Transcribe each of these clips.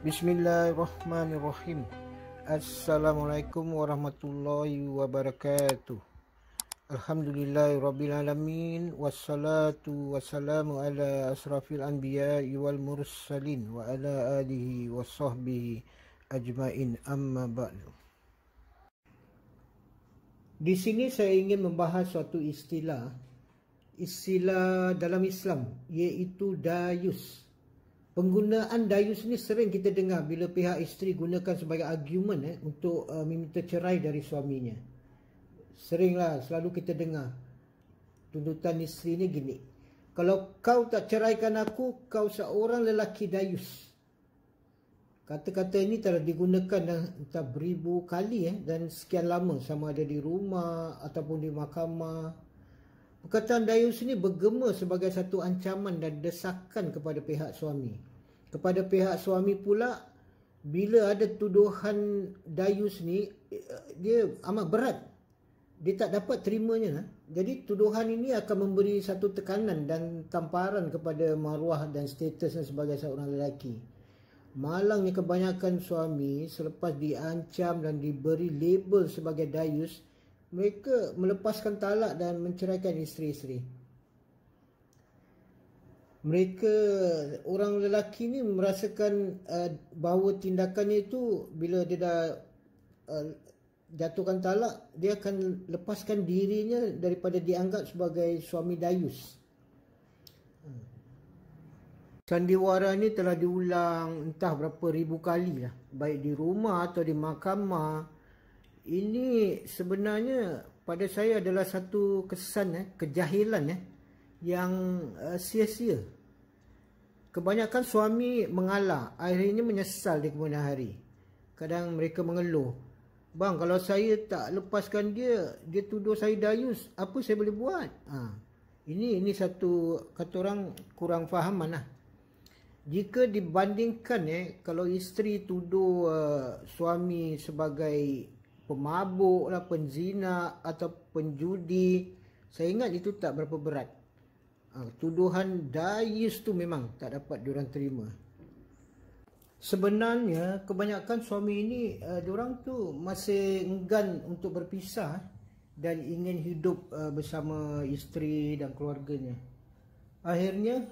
Bismillahirrahmanirrahim. Assalamualaikum warahmatullahi wabarakatuh. Alhamdulillahirabbil alamin wassalatu wassalamu ala asrafil anbiya'i wal mursalin wa ala alihi washabbihi ajmain, amma ba'du. Di sini saya ingin membahas suatu istilah dalam Islam, iaitu dayus. Penggunaan dayus ni sering kita dengar bila pihak isteri gunakan sebagai argument untuk meminta cerai dari suaminya. Seringlah, selalu kita dengar tuntutan isteri ni gini: kalau kau tak ceraikan aku, kau seorang lelaki dayus. Kata-kata ini telah digunakan entah beribu kali dan sekian lama, sama ada di rumah ataupun di mahkamah. Perkataan dayus ini bergema sebagai satu ancaman dan desakan kepada pihak suami. Kepada pihak suami pula, bila ada tuduhan dayus ni, dia amat berat. Dia tak dapat terimanya. Jadi tuduhan ini akan memberi satu tekanan dan tamparan kepada maruah dan statusnya sebagai seorang lelaki. Malangnya kebanyakan suami selepas diancam dan diberi label sebagai dayus, mereka melepaskan talak dan menceraikan isteri-isteri. Mereka, orang lelaki ni merasakan bahawa tindakannya itu, bila dia dah jatuhkan talak, dia akan lepaskan dirinya daripada dianggap sebagai suami dayus. Sandiwara ni telah diulang entah berapa ribu kali lah, baik di rumah atau di mahkamah. Ini sebenarnya pada saya adalah satu kesan kejahilan yang sia-sia. Kebanyakan suami mengalah, akhirnya menyesal di kemudian hari. Kadang mereka mengeluh, "Bang, kalau saya tak lepaskan dia tuduh saya dayus, apa saya boleh buat?" Ini satu, kata orang, kurang fahaman lah. Jika dibandingkan kalau isteri tuduh suami sebagai pemabuk lah, penzina atau penjudi, saya ingat itu tak berapa berat. Tuduhan dayus tu memang tak dapat diorang terima. Sebenarnya kebanyakan suami ini, diorang tu masih enggan untuk berpisah dan ingin hidup bersama isteri dan keluarganya. Akhirnya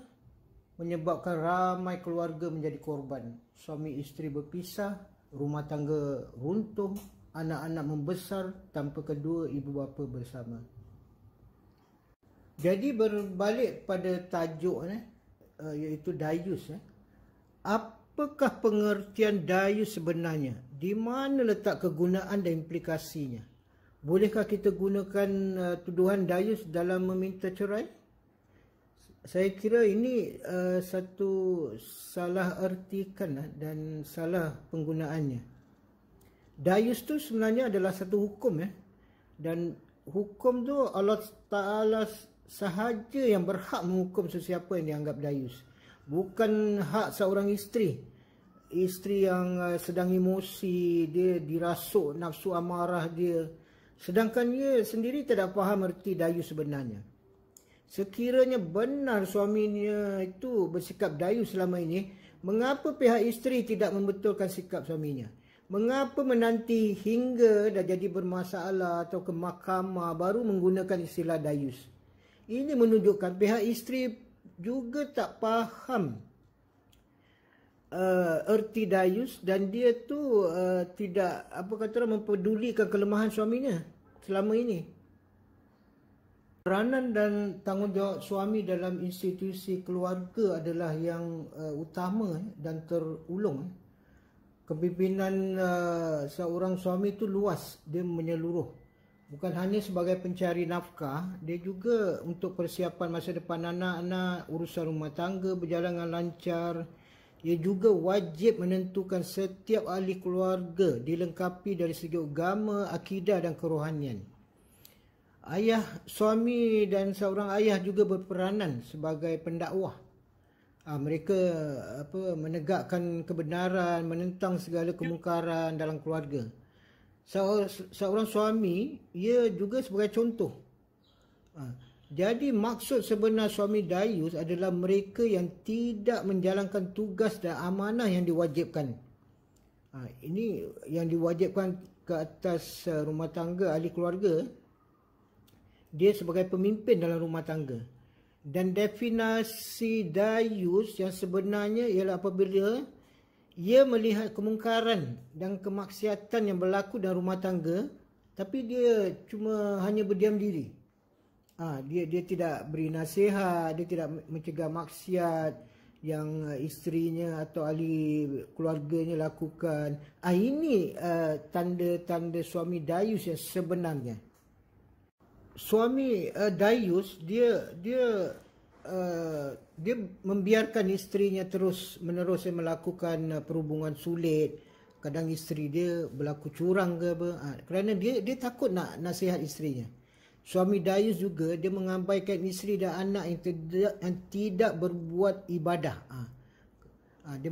menyebabkan ramai keluarga menjadi korban. Suami isteri berpisah, rumah tangga runtuh, anak-anak membesar tanpa kedua ibu bapa bersama. Jadi berbalik pada tajuk iaitu dayus. Apakah pengertian dayus sebenarnya? Di mana letak kegunaan dan implikasinya? Bolehkah kita gunakan tuduhan dayus dalam meminta cerai? Saya kira ini satu salah artikan dan salah penggunaannya. Dayus tu sebenarnya adalah satu hukum dan hukum tu Allah Ta'ala sahaja yang berhak menghukum sesiapa yang dianggap dayus. Bukan hak seorang isteri. Isteri yang sedang emosi, dia dirasuk nafsu amarah dia, sedangkan dia sendiri tidak faham erti dayus sebenarnya. Sekiranya benar suaminya itu bersikap dayus selama ini, mengapa pihak isteri tidak membetulkan sikap suaminya? Mengapa menanti hingga dah jadi bermasalah atau ke mahkamah baru menggunakan istilah dayus? Ini menunjukkan pihak isteri juga tak faham erti dayus, dan dia tu tidak mempedulikan kelemahan suaminya selama ini. Peranan dan tanggungjawab suami dalam institusi keluarga adalah yang utama dan terulung. Kepimpinan seorang suami itu luas, dia menyeluruh. Bukan hanya sebagai pencari nafkah, dia juga untuk persiapan masa depan anak-anak, urusan rumah tangga berjalan dengan lancar. Ia juga wajib menentukan setiap ahli keluarga dilengkapi dari segi agama, akidah dan kerohanian. Ayah, suami dan seorang ayah juga berperanan sebagai pendakwah. Mereka menegakkan kebenaran, menentang segala kemungkaran dalam keluarga. Seorang suami, ia juga sebagai contoh. Jadi maksud sebenar suami dayus adalah mereka yang tidak menjalankan tugas dan amanah yang diwajibkan. Ini yang diwajibkan ke atas rumah tangga, ahli keluarga. Dia sebagai pemimpin dalam rumah tangga. Dan definisi dayus yang sebenarnya ialah apabila ia melihat kemungkaran dan kemaksiatan yang berlaku dalam rumah tangga, tapi dia cuma hanya berdiam diri. Dia tidak beri nasihat, dia tidak mencegah maksiat yang isterinya atau ahli keluarganya lakukan. Ini tanda-tanda suami dayus yang sebenarnya. Suami dayus dia membiarkan isterinya terus menerus melakukan perhubungan sulit. Kadang isteri dia berlaku curang ke apa, kerana dia takut nak nasihat isterinya. Suami dayus juga dia mengabaikan isteri dan anak yang tidak berbuat ibadah. Dia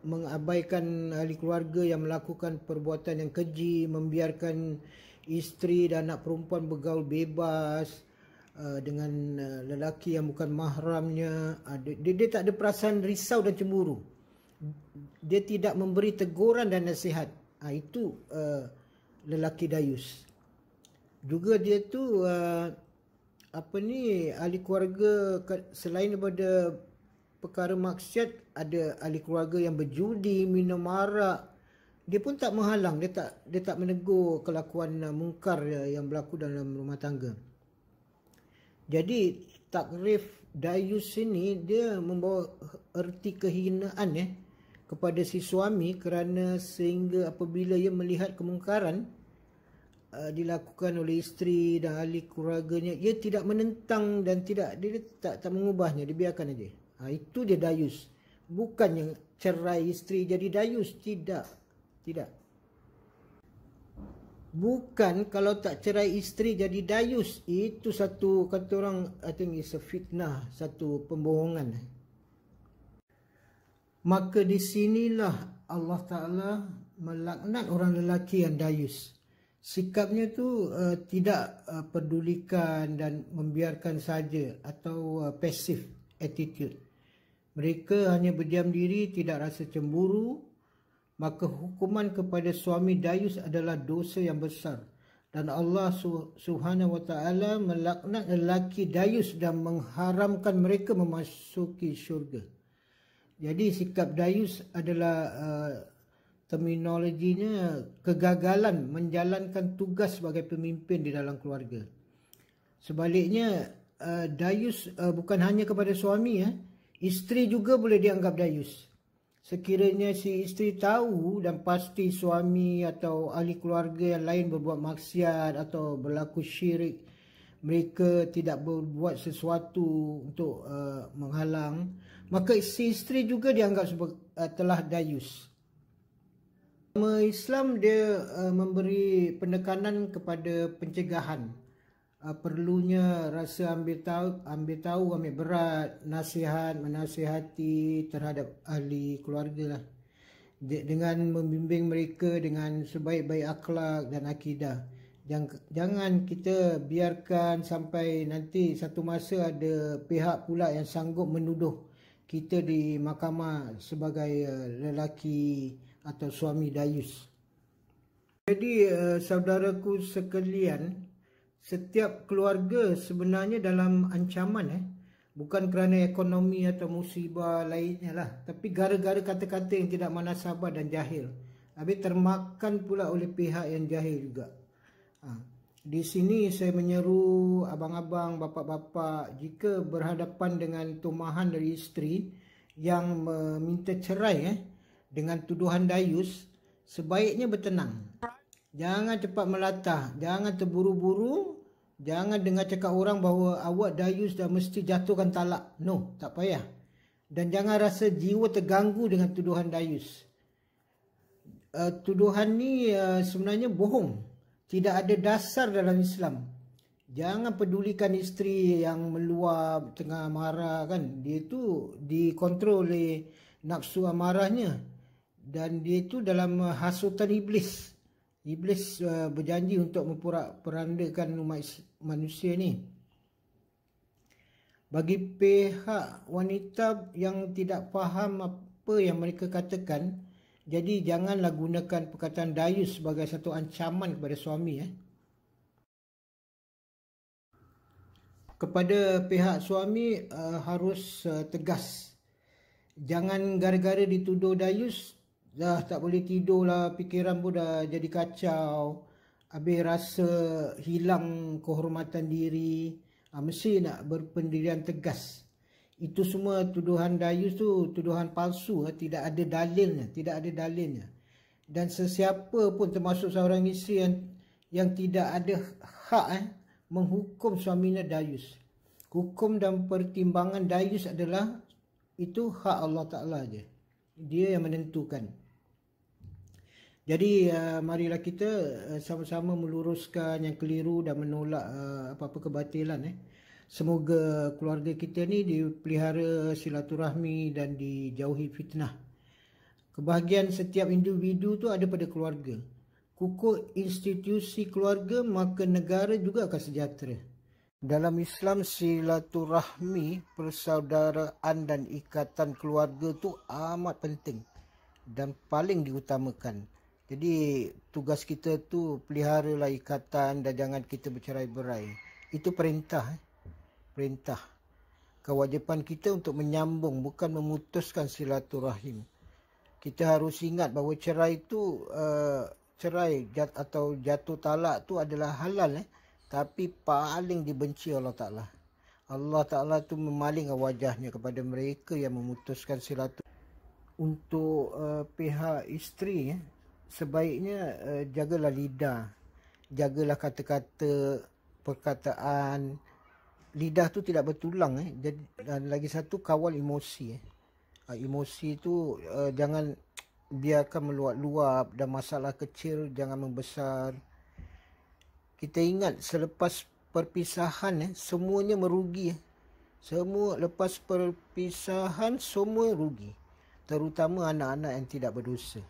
mengabaikan ahli keluarga yang melakukan perbuatan yang keji, membiarkan isteri dan anak perempuan bergaul bebas dengan lelaki yang bukan mahramnya. Dia tak ada perasaan risau dan cemburu. Dia tidak memberi teguran dan nasihat. Itu lelaki dayus. Juga dia tu ahli keluarga, selain daripada perkara maksiat, ada ahli keluarga yang berjudi, minum arak. Dia pun tak menghalang, dia tak menegur kelakuan mungkar yang berlaku dalam rumah tangga. Jadi takrif dayus ini dia membawa erti kehinaan kepada si suami, kerana sehingga apabila ia melihat kemungkaran dilakukan oleh isteri dan ahli keluarganya, ia tidak menentang dan dia tak mengubahnya, dibiarkan aja. Itu dia dayus. Bukannya cerai isteri jadi dayus, tidak. Bukan kalau tak cerai isteri jadi dayus. Itu satu, kata orang, I think it's a fitnah, satu pembohongan. Maka di sinilah Allah Ta'ala melaknat orang lelaki yang dayus. Sikapnya tu tidak pedulikan dan membiarkan saja, atau passive attitude. Mereka hanya berdiam diri, tidak rasa cemburu. Maka hukuman kepada suami dayus adalah dosa yang besar. Dan Allah Subhanahu Wa Taala melaknat lelaki dayus dan mengharamkan mereka memasuki syurga. Jadi sikap dayus adalah terminologinya kegagalan menjalankan tugas sebagai pemimpin di dalam keluarga. Sebaliknya, dayus bukan hanya kepada suami, isteri juga boleh dianggap dayus. Sekiranya si isteri tahu dan pasti suami atau ahli keluarga yang lain berbuat maksiat atau berlaku syirik, mereka tidak berbuat sesuatu untuk menghalang, maka si isteri juga dianggap telah dayus. Agama Islam dia memberi penekanan kepada pencegahan. Perlunya rasa ambil tahu, ambil berat, menasihati terhadap ahli keluarga lah. Dengan membimbing mereka dengan sebaik-baik akhlak dan akidah. Jangan kita biarkan sampai nanti satu masa ada pihak pula yang sanggup menuduh kita di mahkamah sebagai lelaki atau suami dayus. Jadi saudaraku sekalian, setiap keluarga sebenarnya dalam ancaman, bukan kerana ekonomi atau musibah lainnya lah, tapi gara-gara kata-kata yang tidak munasabah dan jahil. Habis termakan pula oleh pihak yang jahil juga. Di sini saya menyeru abang-abang, bapa-bapa, jika berhadapan dengan tumahan dari isteri yang meminta cerai dengan tuduhan dayus, sebaiknya bertenang. Jangan cepat melatah, jangan terburu-buru, jangan dengar cakap orang bahawa awak dayus dah mesti jatuhkan talak. No, tak payah. Dan jangan rasa jiwa terganggu dengan tuduhan dayus. Tuduhan ni sebenarnya bohong. Tidak ada dasar dalam Islam. Jangan pedulikan isteri yang meluap tengah marah kan. Dia tu dikontrol oleh nafsu amarahnya. Dan dia tu dalam hasutan iblis. Iblis berjanji untuk memporak-porandakan umat manusia ni. Bagi pihak wanita yang tidak faham apa yang mereka katakan, jadi janganlah gunakan perkataan dayus sebagai satu ancaman kepada suami. Kepada pihak suami harus tegas. Jangan gara-gara dituduh dayus, dah tak boleh tidur lah, fikiran pun dah jadi kacau, habis rasa hilang kehormatan diri. Mesti nak berpendirian tegas. Itu semua tuduhan dayus tu tuduhan palsu, tidak ada dalilnya, Dan sesiapa pun termasuk seorang isteri yang tidak ada hak menghukum suaminya dayus. Hukum dan pertimbangan dayus adalah itu hak Allah Ta'ala je. Dia yang menentukan. Jadi marilah kita sama-sama meluruskan yang keliru dan menolak apa-apa kebatilan. Semoga keluarga kita ni dipelihara silaturahmi dan dijauhi fitnah. Kebahagiaan setiap individu tu ada pada keluarga. Kukuh institusi keluarga, maka negara juga akan sejahtera. Dalam Islam, silaturahmi, persaudaraan dan ikatan keluarga tu amat penting dan paling diutamakan. Jadi tugas kita tu peliharalah ikatan dan jangan kita bercerai-berai. Itu perintah. Perintah. Kewajipan kita untuk menyambung, bukan memutuskan silaturahim. Kita harus ingat bahawa cerai tu atau jatuh talak tu adalah halal, tapi paling dibenci Allah Ta'ala. Allah Ta'ala tu memaling wajahnya kepada mereka yang memutuskan silaturahim. Untuk pihak isteri, sebaiknya jagalah lidah, jagalah kata-kata, perkataan. Lidah tu tidak bertulang, dan lagi satu, kawal emosi. Emosi tu jangan biarkan meluap-luap, dan masalah kecil jangan membesar. Kita ingat selepas perpisahan semuanya merugi. Semua lepas perpisahan semua rugi, terutama anak-anak yang tidak berdosa.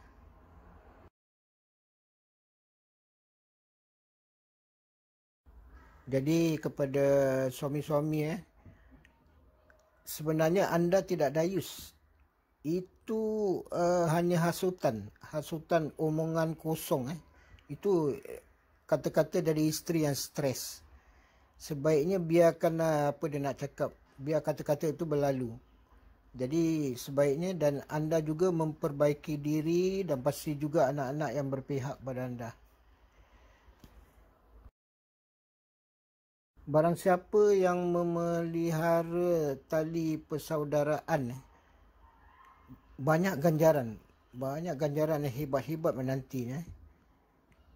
Jadi kepada suami-suami, sebenarnya anda tidak dayus. Itu hanya hasutan omongan kosong. Itu kata-kata dari isteri yang stres. Sebaiknya biarkan apa dia nak cakap, biar kata-kata itu berlalu. Jadi sebaiknya, dan anda juga memperbaiki diri dan pasti juga anak-anak yang berpihak pada anda. Barang siapa yang memelihara tali persaudaraan, banyak ganjaran yang hebat-hebat menantinya.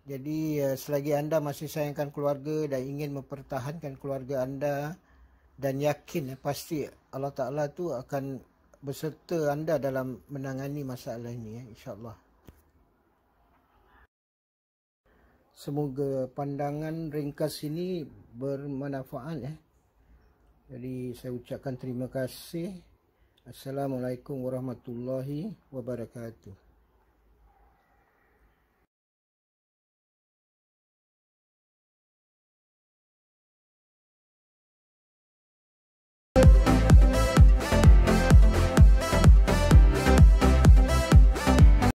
Jadi selagi anda masih sayangkan keluarga dan ingin mempertahankan keluarga anda, dan yakin pasti Allah Ta'ala tu akan berserta anda dalam menangani masalah ini, insyaAllah. Semoga pandangan ringkas ini bermanfaat. Jadi saya ucapkan terima kasih. Assalamualaikum warahmatullahi wabarakatuh.